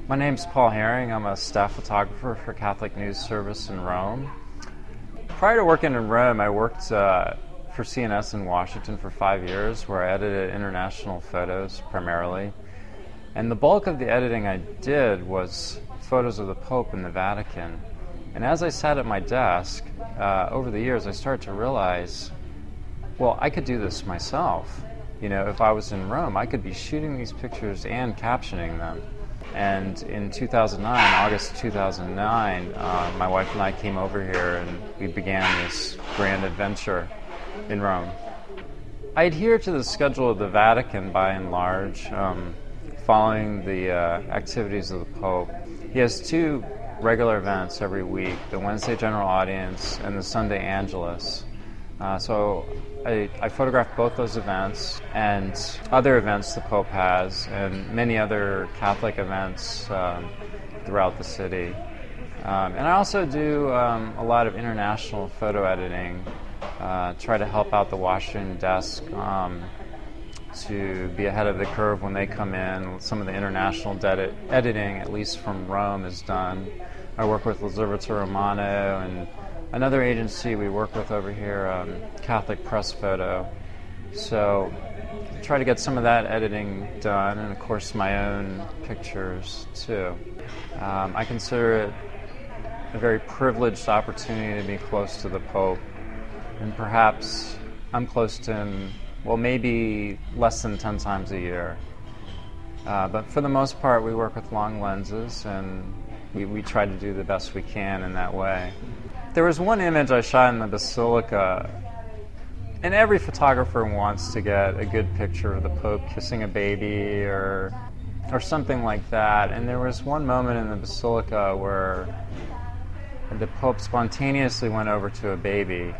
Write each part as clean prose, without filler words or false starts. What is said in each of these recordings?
My name's Paul Haring. I'm a staff photographer for Catholic News Service in Rome. Prior to working in Rome, I worked for CNS in Washington for 5 years, where I edited international photos primarily. And the bulk of the editing I did was photos of the Pope in the Vatican. And as I sat at my desk, over the years I started to realize, well, I could do this myself. You know, if I was in Rome, I could be shooting these pictures and captioning them. And in 2009, August 2009, my wife and I came over here and we began this grand adventure in Rome. I adhere to the schedule of the Vatican by and large, following the activities of the Pope. He has two regular events every week, the Wednesday General Audience and the Sunday Angelus. So I photographed both those events and other events the Pope has and many other Catholic events throughout the city. And I also do a lot of international photo editing, try to help out the Washington desk to be ahead of the curve when they come in. Some of the international editing, at least from Rome, is done. I work with L'Osservatore Romano and another agency we work with over here, Catholic Press Photo. So try to get some of that editing done, and of course my own pictures too. I consider it a very privileged opportunity to be close to the Pope, and perhaps I'm close to him, well, maybe less than 10 times a year. But for the most part, we work with long lenses, and we try to do the best we can in that way. There was one image I shot in the Basilica, and every photographer wants to get a good picture of the Pope kissing a baby or something like that. And there was one moment in the Basilica where the Pope spontaneously went over to a baby.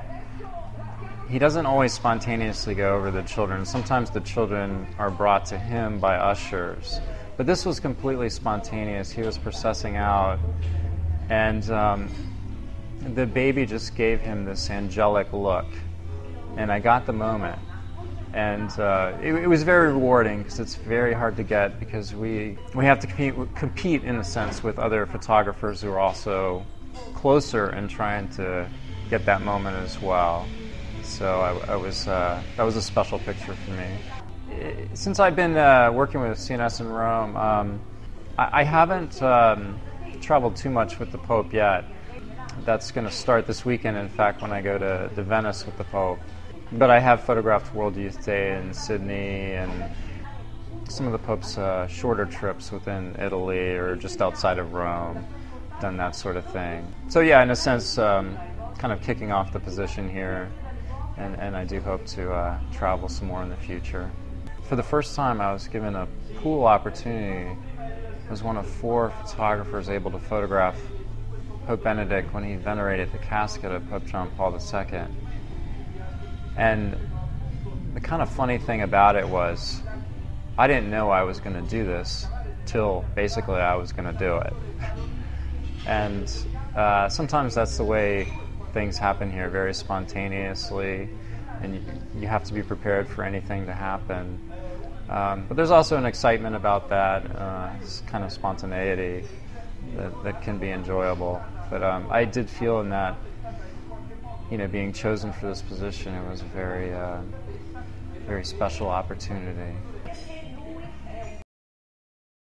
He doesn't always spontaneously go over the children. Sometimes the children are brought to him by ushers. But this was completely spontaneous. He was processing out, and the baby just gave him this angelic look, and I got the moment. And it was very rewarding, because it's very hard to get, because we have to compete in a sense with other photographers who are also closer and trying to get that moment as well. So that was a special picture for me. Since I've been working with CNS in Rome, I haven't traveled too much with the Pope yet. That's going to start this weekend, in fact, when I go to Venice with the Pope. But I have photographed World Youth Day in Sydney and some of the Pope's shorter trips within Italy or just outside of Rome, done that sort of thing. So yeah, in a sense, kind of kicking off the position here, and I do hope to travel some more in the future. For the first time, I was given a cool opportunity. I was one of 4 photographers able to photograph Pope Benedict when he venerated the casket of Pope John Paul II. And the kind of funny thing about it was, I didn't know I was going to do this till basically I was going to do it. And sometimes that's the way things happen here, very spontaneously, and you have to be prepared for anything to happen. But there's also an excitement about that, kind of spontaneity that can be enjoyable. But I did feel in that, being chosen for this position, it was a very, very special opportunity.